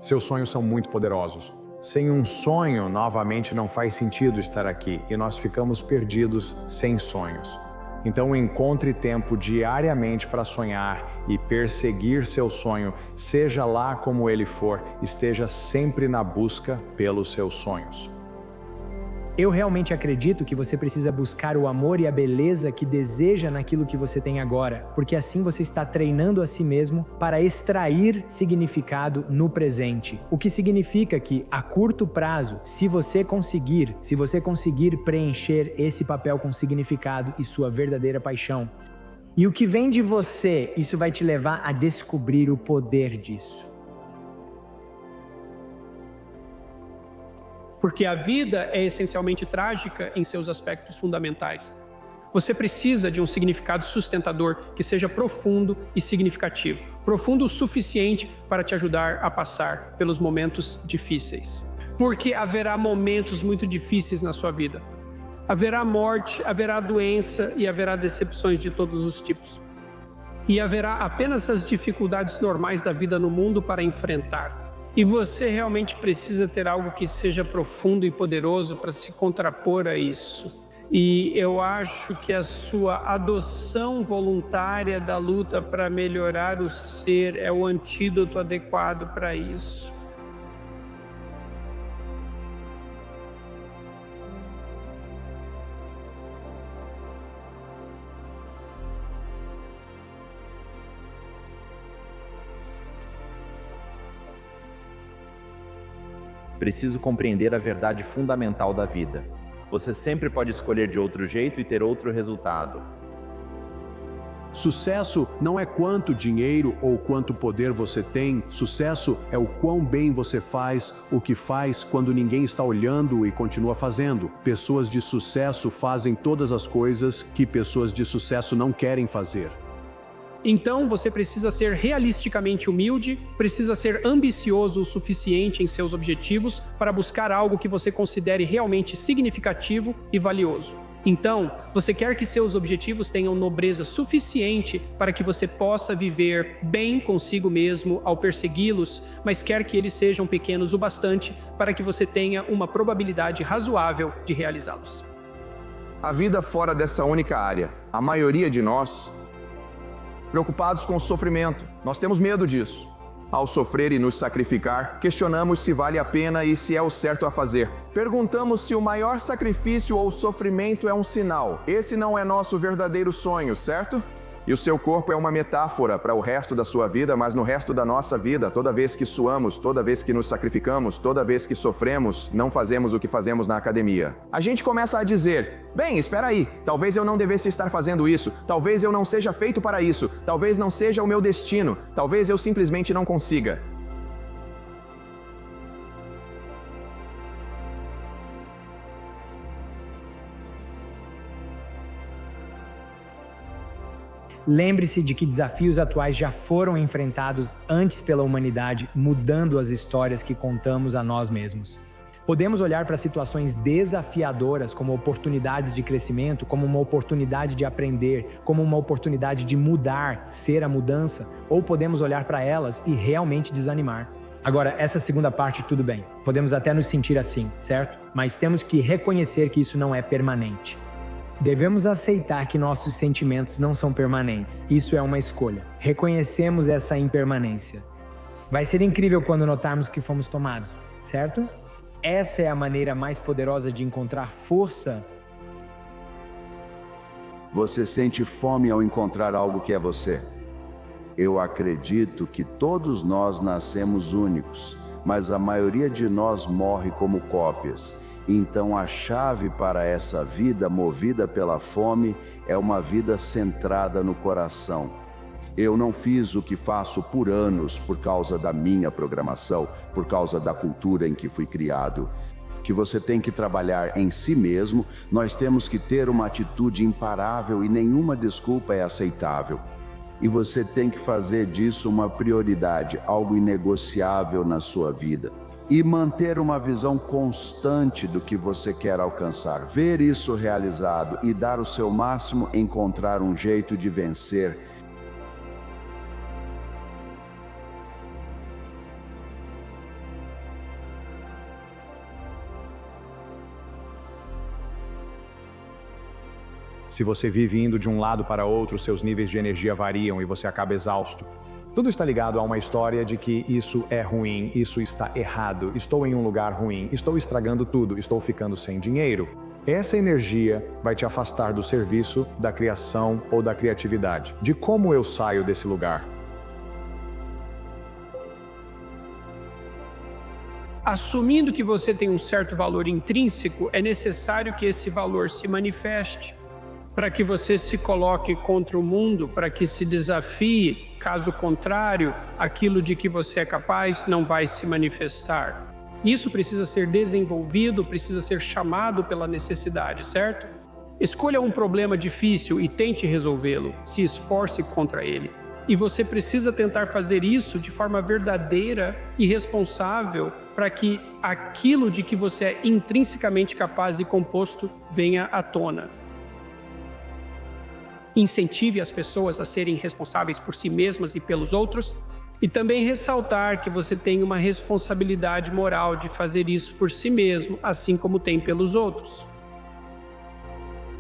Seus sonhos são muito poderosos. Sem um sonho, novamente não faz sentido estar aqui e nós ficamos perdidos sem sonhos. Então encontre tempo diariamente para sonhar e perseguir seu sonho, seja lá como ele for, esteja sempre na busca pelos seus sonhos. Eu realmente acredito que você precisa buscar o amor e a beleza que deseja naquilo que você tem agora, porque assim você está treinando a si mesmo para extrair significado no presente. O que significa que, a curto prazo, se você conseguir preencher esse papel com significado e sua verdadeira paixão, e o que vem de você, isso vai te levar a descobrir o poder disso. Porque a vida é essencialmente trágica em seus aspectos fundamentais. Você precisa de um significado sustentador que seja profundo e significativo. Profundo o suficiente para te ajudar a passar pelos momentos difíceis. Porque haverá momentos muito difíceis na sua vida. Haverá morte, haverá doença e haverá decepções de todos os tipos. E haverá apenas as dificuldades normais da vida no mundo para enfrentar. E você realmente precisa ter algo que seja profundo e poderoso para se contrapor a isso. E eu acho que a sua adoção voluntária da luta para melhorar o ser é o antídoto adequado para isso. Preciso compreender a verdade fundamental da vida. Você sempre pode escolher de outro jeito e ter outro resultado. Sucesso não é quanto dinheiro ou quanto poder você tem. Sucesso é o quão bem você faz o que faz quando ninguém está olhando e continua fazendo. Pessoas de sucesso fazem todas as coisas que pessoas de sucesso não querem fazer. Então, você precisa ser realisticamente humilde, precisa ser ambicioso o suficiente em seus objetivos para buscar algo que você considere realmente significativo e valioso. Então, você quer que seus objetivos tenham nobreza suficiente para que você possa viver bem consigo mesmo ao persegui-los, mas quer que eles sejam pequenos o bastante para que você tenha uma probabilidade razoável de realizá-los. A vida fora dessa única área, a maioria de nós preocupados com o sofrimento. Nós temos medo disso. Ao sofrer e nos sacrificar, questionamos se vale a pena e se é o certo a fazer. Perguntamos se o maior sacrifício ou sofrimento é um sinal. Esse não é nosso verdadeiro sonho, certo? E o seu corpo é uma metáfora para o resto da sua vida, mas no resto da nossa vida, toda vez que suamos, toda vez que nos sacrificamos, toda vez que sofremos, não fazemos o que fazemos na academia. A gente começa a dizer, bem, espera aí, talvez eu não devesse estar fazendo isso, talvez eu não seja feito para isso, talvez não seja o meu destino, talvez eu simplesmente não consiga. Lembre-se de que desafios atuais já foram enfrentados antes pela humanidade, mudando as histórias que contamos a nós mesmos. Podemos olhar para situações desafiadoras como oportunidades de crescimento, como uma oportunidade de aprender, como uma oportunidade de mudar, ser a mudança, ou podemos olhar para elas e realmente desanimar. Agora, essa segunda parte, tudo bem. Podemos até nos sentir assim, certo? Mas temos que reconhecer que isso não é permanente. Devemos aceitar que nossos sentimentos não são permanentes. Isso é uma escolha. Reconhecemos essa impermanência. Vai ser incrível quando notarmos que fomos tomados, certo? Essa é a maneira mais poderosa de encontrar força. Você sente fome ao encontrar algo que é você. Eu acredito que todos nós nascemos únicos, mas a maioria de nós morre como cópias. Então a chave para essa vida movida pela fome é uma vida centrada no coração. Eu não fiz o que faço por anos por causa da minha programação, por causa da cultura em que fui criado. Que você tem que trabalhar em si mesmo, nós temos que ter uma atitude imparável e nenhuma desculpa é aceitável. E você tem que fazer disso uma prioridade, algo inegociável na sua vida. E manter uma visão constante do que você quer alcançar. Ver isso realizado e dar o seu máximo, encontrar um jeito de vencer. Se você vive indo de um lado para outro, seus níveis de energia variam e você acaba exausto. Tudo está ligado a uma história de que isso é ruim, isso está errado, estou em um lugar ruim, estou estragando tudo, estou ficando sem dinheiro. Essa energia vai te afastar do serviço, da criação ou da criatividade. De como eu saio desse lugar? Assumindo que você tem um certo valor intrínseco, é necessário que esse valor se manifeste, para que você se coloque contra o mundo, para que se desafie. Caso contrário, aquilo de que você é capaz não vai se manifestar. Isso precisa ser desenvolvido, precisa ser chamado pela necessidade, certo? Escolha um problema difícil e tente resolvê-lo, se esforce contra ele. E você precisa tentar fazer isso de forma verdadeira e responsável para que aquilo de que você é intrinsecamente capaz e composto venha à tona. Incentive as pessoas a serem responsáveis por si mesmas e pelos outros, e também ressaltar que você tem uma responsabilidade moral de fazer isso por si mesmo, assim como tem pelos outros.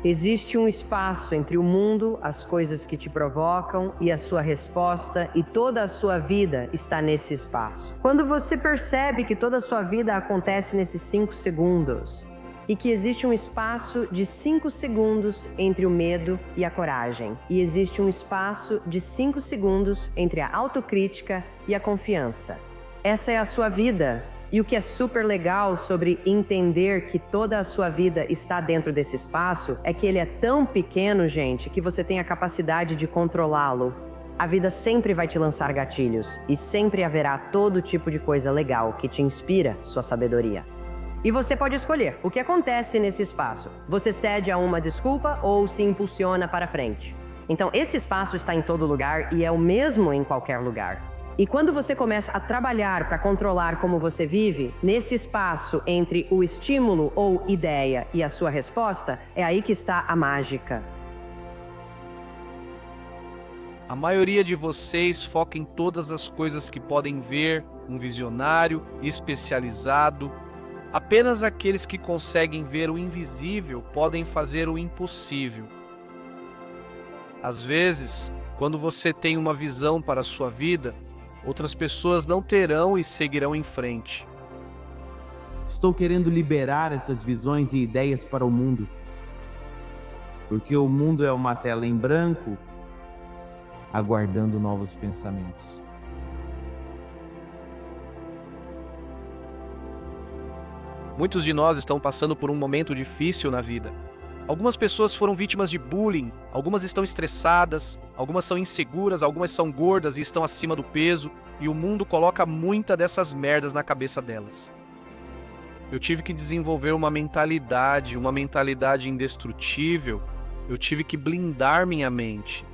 Existe um espaço entre o mundo, as coisas que te provocam e a sua resposta, e toda a sua vida está nesse espaço. Quando você percebe que toda a sua vida acontece nesses 5 segundos, e que existe um espaço de 5 segundos entre o medo e a coragem, e existe um espaço de 5 segundos entre a autocrítica e a confiança. Essa é a sua vida. E o que é super legal sobre entender que toda a sua vida está dentro desse espaço é que ele é tão pequeno, gente, que você tem a capacidade de controlá-lo. A vida sempre vai te lançar gatilhos e sempre haverá todo tipo de coisa legal que te inspira sua sabedoria. E você pode escolher o que acontece nesse espaço. Você cede a uma desculpa ou se impulsiona para frente. Então, esse espaço está em todo lugar e é o mesmo em qualquer lugar. E quando você começa a trabalhar para controlar como você vive, nesse espaço entre o estímulo ou ideia e a sua resposta, é aí que está a mágica. A maioria de vocês foca em todas as coisas que podem ver, um visionário especializado. Apenas aqueles que conseguem ver o invisível podem fazer o impossível. Às vezes, quando você tem uma visão para a sua vida, outras pessoas não terão e seguirão em frente. Estou querendo liberar essas visões e ideias para o mundo. Porque o mundo é uma tela em branco, aguardando novos pensamentos. Muitos de nós estão passando por um momento difícil na vida. Algumas pessoas foram vítimas de bullying, algumas estão estressadas, algumas são inseguras, algumas são gordas e estão acima do peso, e o mundo coloca muita dessas merdas na cabeça delas. Eu tive que desenvolver uma mentalidade indestrutível, eu tive que blindar minha mente.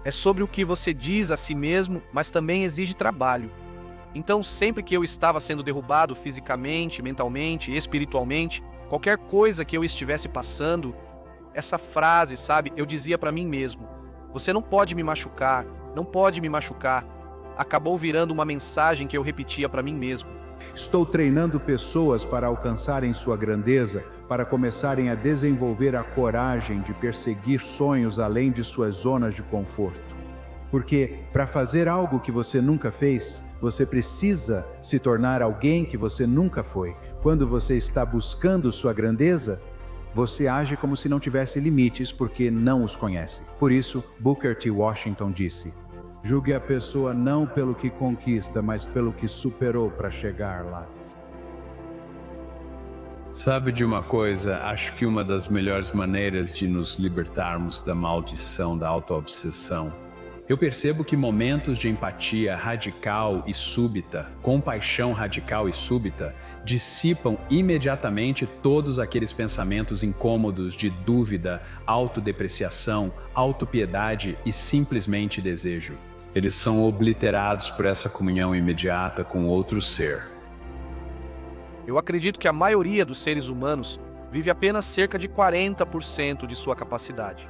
É sobre o que você diz a si mesmo, mas também exige trabalho. Então, sempre que eu estava sendo derrubado fisicamente, mentalmente, espiritualmente, qualquer coisa que eu estivesse passando, essa frase, sabe, eu dizia para mim mesmo: você não pode me machucar, não pode me machucar. Acabou virando uma mensagem que eu repetia para mim mesmo. Estou treinando pessoas para alcançarem sua grandeza, para começarem a desenvolver a coragem de perseguir sonhos além de suas zonas de conforto. Porque, para fazer algo que você nunca fez, você precisa se tornar alguém que você nunca foi. Quando você está buscando sua grandeza, você age como se não tivesse limites porque não os conhece. Por isso, Booker T. Washington disse: julgue a pessoa não pelo que conquista, mas pelo que superou para chegar lá. Sabe de uma coisa? Acho que uma das melhores maneiras de nos libertarmos da maldição da autoobsessão. Eu percebo que momentos de empatia radical e súbita, compaixão radical e súbita, dissipam imediatamente todos aqueles pensamentos incômodos de dúvida, autodepreciação, autopiedade e simplesmente desejo. Eles são obliterados por essa comunhão imediata com outro ser. Eu acredito que a maioria dos seres humanos vive apenas cerca de 40% de sua capacidade.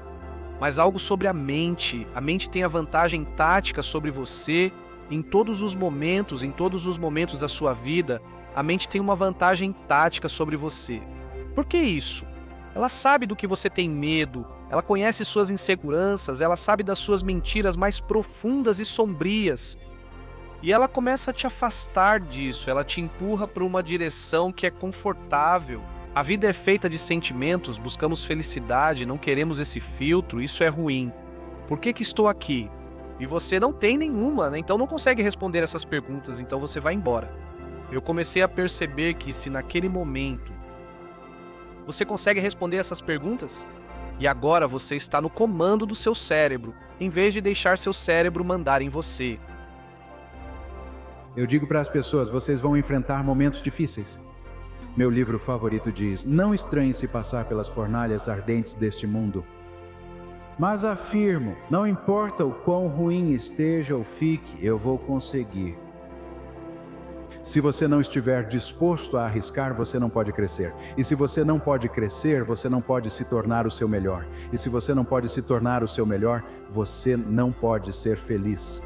Mas algo sobre a mente tem a vantagem tática sobre você em todos os momentos da sua vida. A mente tem uma vantagem tática sobre você. Por que isso? Ela sabe do que você tem medo, Ela conhece suas inseguranças, ela sabe das suas mentiras mais profundas e sombrias. E ela começa a te afastar disso, ela te empurra para uma direção que é confortável. A vida é feita de sentimentos, buscamos felicidade, não queremos esse filtro, isso é ruim. Por que estou aqui? E você não tem nenhuma, né? Então não consegue responder essas perguntas, então você vai embora. Eu comecei a perceber que se naquele momento você consegue responder essas perguntas, e agora você está no comando do seu cérebro, em vez de deixar seu cérebro mandar em você. Eu digo para as pessoas, vocês vão enfrentar momentos difíceis. Meu livro favorito diz, não estranhe se passar pelas fornalhas ardentes deste mundo. Mas afirmo, não importa o quão ruim esteja ou fique, eu vou conseguir. Se você não estiver disposto a arriscar, você não pode crescer. E se você não pode crescer, você não pode se tornar o seu melhor. E se você não pode se tornar o seu melhor, você não pode ser feliz.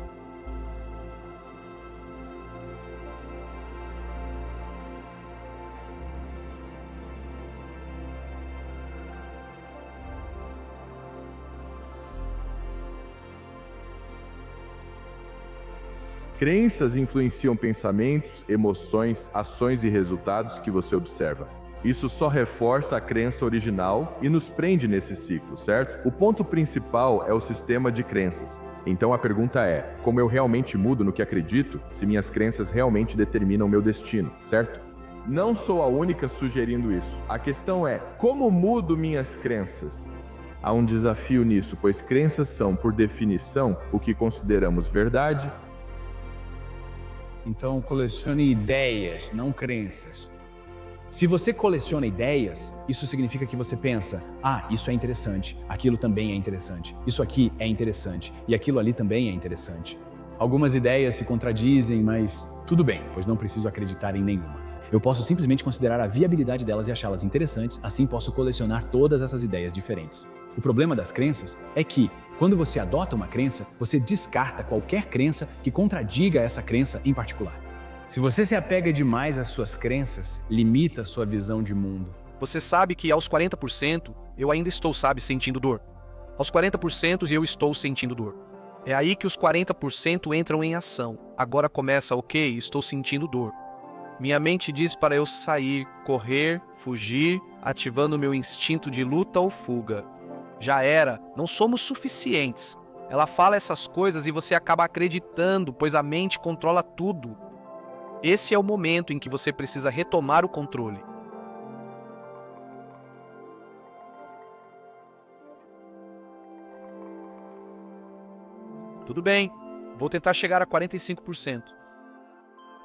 Crenças influenciam pensamentos, emoções, ações e resultados que você observa. Isso só reforça a crença original e nos prende nesse ciclo, certo? O ponto principal é o sistema de crenças. Então a pergunta é, como eu realmente mudo no que acredito, se minhas crenças realmente determinam meu destino, certo? Não sou a única sugerindo isso. A questão é, como mudo minhas crenças? Há um desafio nisso, pois crenças são, por definição, o que consideramos verdade. Então colecione ideias, não crenças. Se você coleciona ideias, isso significa que você pensa, isso é interessante, aquilo também é interessante, isso aqui é interessante e aquilo ali também é interessante. Algumas ideias se contradizem, mas tudo bem, pois não preciso acreditar em nenhuma. Eu posso simplesmente considerar a viabilidade delas e achá-las interessantes, assim posso colecionar todas essas ideias diferentes. O problema das crenças é que, quando você adota uma crença, você descarta qualquer crença que contradiga essa crença em particular. Se você se apega demais às suas crenças, limita sua visão de mundo. Você sabe que aos 40% eu ainda estou, sentindo dor. Aos 40% eu estou sentindo dor. É aí que os 40% entram em ação. Agora começa, ok, estou sentindo dor. Minha mente diz para eu sair, correr, fugir, ativando meu instinto de luta ou fuga. Já era, não somos suficientes. Ela fala essas coisas e você acaba acreditando, pois a mente controla tudo. Esse é o momento em que você precisa retomar o controle. Tudo bem, vou tentar chegar a 45%.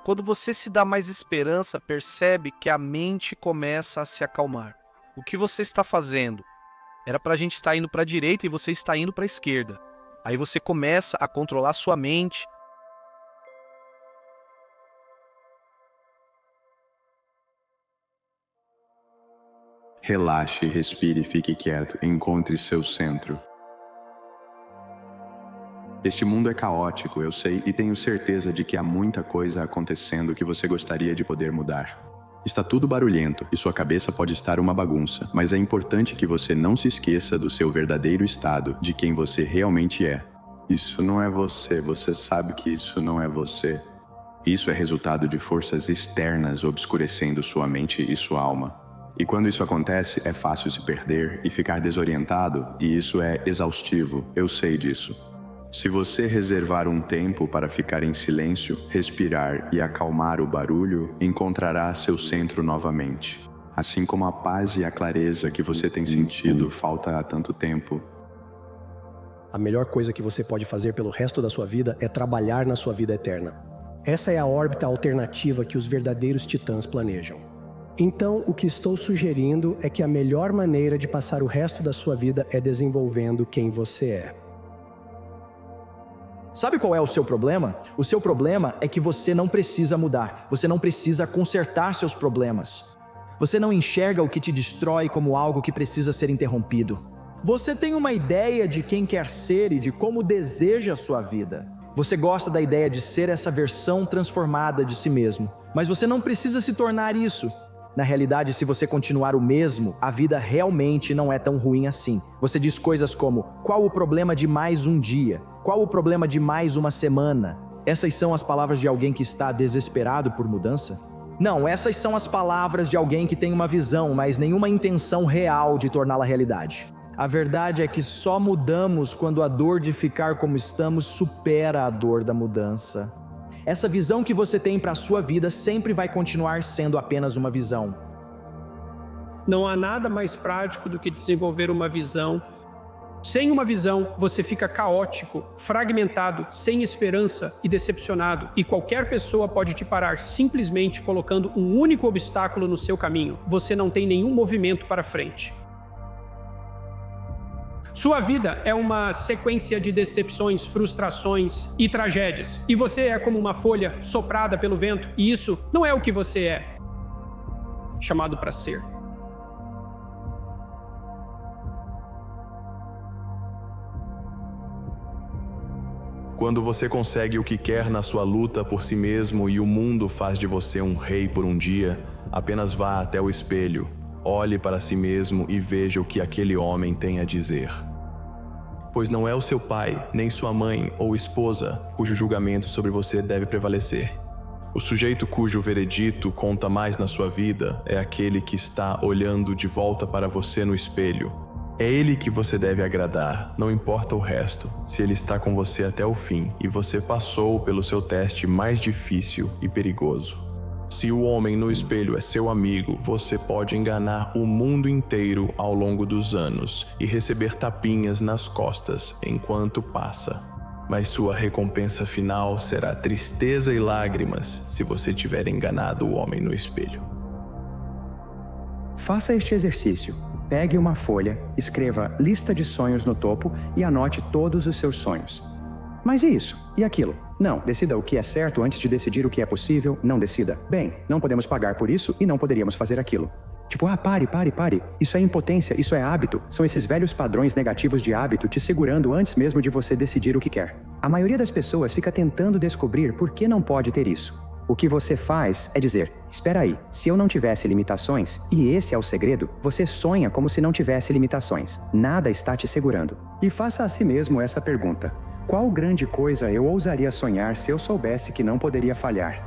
Quando você se dá mais esperança, percebe que a mente começa a se acalmar. O que você está fazendo? Era para a gente estar indo para a direita e você está indo para a esquerda. Aí você começa a controlar sua mente. Relaxe, respire, fique quieto, encontre seu centro. Este mundo é caótico, eu sei, e tenho certeza de que há muita coisa acontecendo que você gostaria de poder mudar. Está tudo barulhento e sua cabeça pode estar uma bagunça, mas é importante que você não se esqueça do seu verdadeiro estado, de quem você realmente é. Isso não é você, você sabe que isso não é você. Isso é resultado de forças externas obscurecendo sua mente e sua alma. E quando isso acontece, é fácil se perder e ficar desorientado, e isso é exaustivo, eu sei disso. Se você reservar um tempo para ficar em silêncio, respirar e acalmar o barulho, encontrará seu centro novamente. Assim como a paz e a clareza que você tem sentido falta há tanto tempo. A melhor coisa que você pode fazer pelo resto da sua vida é trabalhar na sua vida eterna. Essa é a órbita alternativa que os verdadeiros titãs planejam. Então, o que estou sugerindo é que a melhor maneira de passar o resto da sua vida é desenvolvendo quem você é. Sabe qual é o seu problema? O seu problema é que você não precisa mudar. Você não precisa consertar seus problemas. Você não enxerga o que te destrói como algo que precisa ser interrompido. Você tem uma ideia de quem quer ser e de como deseja a sua vida. Você gosta da ideia de ser essa versão transformada de si mesmo. Mas você não precisa se tornar isso. Na realidade, se você continuar o mesmo, a vida realmente não é tão ruim assim. Você diz coisas como: qual o problema de mais um dia? Qual o problema de mais uma semana? Essas são as palavras de alguém que está desesperado por mudança? Não, essas são as palavras de alguém que tem uma visão, mas nenhuma intenção real de torná-la realidade. A verdade é que só mudamos quando a dor de ficar como estamos supera a dor da mudança. Essa visão que você tem para a sua vida sempre vai continuar sendo apenas uma visão. Não há nada mais prático do que desenvolver uma visão. Sem uma visão, você fica caótico, fragmentado, sem esperança e decepcionado. E qualquer pessoa pode te parar simplesmente colocando um único obstáculo no seu caminho. Você não tem nenhum movimento para frente. Sua vida é uma sequência de decepções, frustrações e tragédias. E você é como uma folha soprada pelo vento, e isso não é o que você é chamado para ser. Quando você consegue o que quer na sua luta por si mesmo e o mundo faz de você um rei por um dia, apenas vá até o espelho, olhe para si mesmo e veja o que aquele homem tem a dizer. Pois não é o seu pai, nem sua mãe ou esposa cujo julgamento sobre você deve prevalecer. O sujeito cujo veredito conta mais na sua vida é aquele que está olhando de volta para você no espelho. É ele que você deve agradar, não importa o resto, se ele está com você até o fim e você passou pelo seu teste mais difícil e perigoso. Se o homem no espelho é seu amigo, você pode enganar o mundo inteiro ao longo dos anos e receber tapinhas nas costas enquanto passa. Mas sua recompensa final será tristeza e lágrimas se você tiver enganado o homem no espelho. Faça este exercício. Pegue uma folha, escreva lista de sonhos no topo e anote todos os seus sonhos. Mas e isso? E aquilo? Não, decida o que é certo antes de decidir o que é possível. Não decida. Bem, não podemos pagar por isso e não poderíamos fazer aquilo. Tipo, pare. Isso é impotência, isso é hábito. São esses velhos padrões negativos de hábito te segurando antes mesmo de você decidir o que quer. A maioria das pessoas fica tentando descobrir por que não pode ter isso. O que você faz é dizer: espera aí, se eu não tivesse limitações, e esse é o segredo, você sonha como se não tivesse limitações. Nada está te segurando. E faça a si mesmo essa pergunta: qual grande coisa eu ousaria sonhar se eu soubesse que não poderia falhar?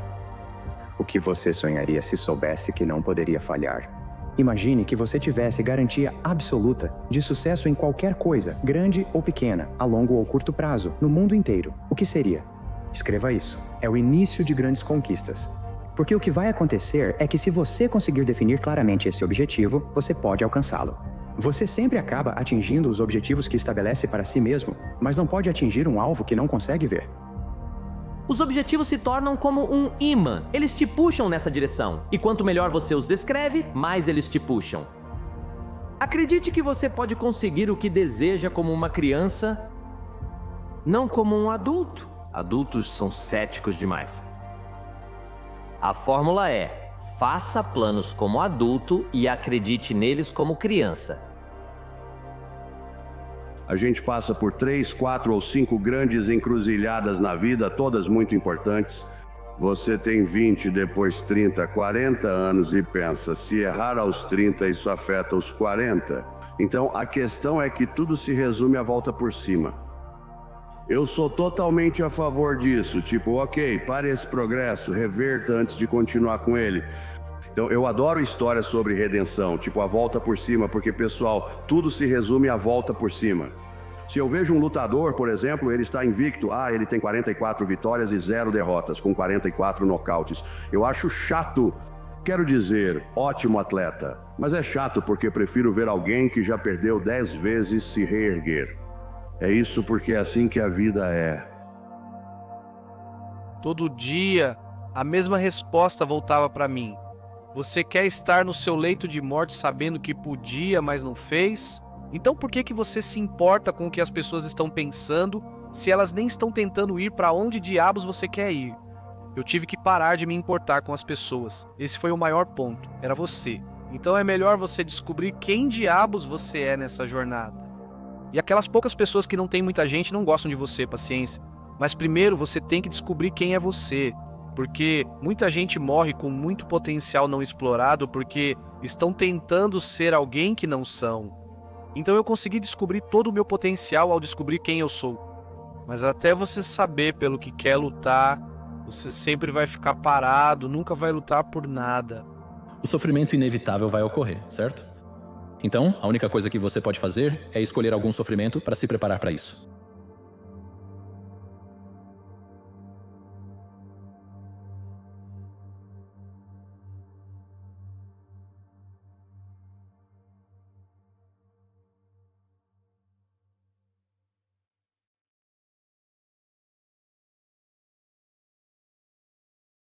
O que você sonharia se soubesse que não poderia falhar? Imagine que você tivesse garantia absoluta de sucesso em qualquer coisa, grande ou pequena, a longo ou curto prazo, no mundo inteiro. O que seria? Escreva isso. É o início de grandes conquistas. Porque o que vai acontecer é que se você conseguir definir claramente esse objetivo, você pode alcançá-lo. Você sempre acaba atingindo os objetivos que estabelece para si mesmo, mas não pode atingir um alvo que não consegue ver. Os objetivos se tornam como um ímã. Eles te puxam nessa direção. E quanto melhor você os descreve, mais eles te puxam. Acredite que você pode conseguir o que deseja como uma criança, não como um adulto. Adultos são céticos demais. A fórmula é: faça planos como adulto e acredite neles como criança. A gente passa por 3, 4 ou 5 grandes encruzilhadas na vida, todas muito importantes. Você tem 20, depois 30, 40 anos e pensa: se errar aos 30, isso afeta os 40. Então a questão é que tudo se resume à volta por cima. Eu sou totalmente a favor disso, tipo, ok, pare esse progresso, reverta antes de continuar com ele. Então, eu adoro histórias sobre redenção, tipo a volta por cima, porque, pessoal, tudo se resume à volta por cima. Se eu vejo um lutador, por exemplo, ele está invicto, ele tem 44 vitórias e 0 derrotas, com 44 nocautes. Eu acho chato, quero dizer, ótimo atleta, mas é chato porque prefiro ver alguém que já perdeu 10 vezes se reerguer. É isso porque é assim que a vida é. Todo dia, a mesma resposta voltava para mim. Você quer estar no seu leito de morte sabendo que podia, mas não fez? Então por que você se importa com o que as pessoas estão pensando, se elas nem estão tentando ir para onde diabos você quer ir? Eu tive que parar de me importar com as pessoas. Esse foi o maior ponto, era você. Então é melhor você descobrir quem diabos você é nessa jornada. E aquelas poucas pessoas que não tem muita gente não gostam de você, paciência. Mas primeiro você tem que descobrir quem é você. porque muita gente morre com muito potencial não explorado porque estão tentando ser alguém que não são. Então eu consegui descobrir todo o meu potencial ao descobrir quem eu sou. Mas até você saber pelo que quer lutar, você sempre vai ficar parado, nunca vai lutar por nada. O sofrimento inevitável vai ocorrer, certo? Então, a única coisa que você pode fazer é escolher algum sofrimento para se preparar para isso.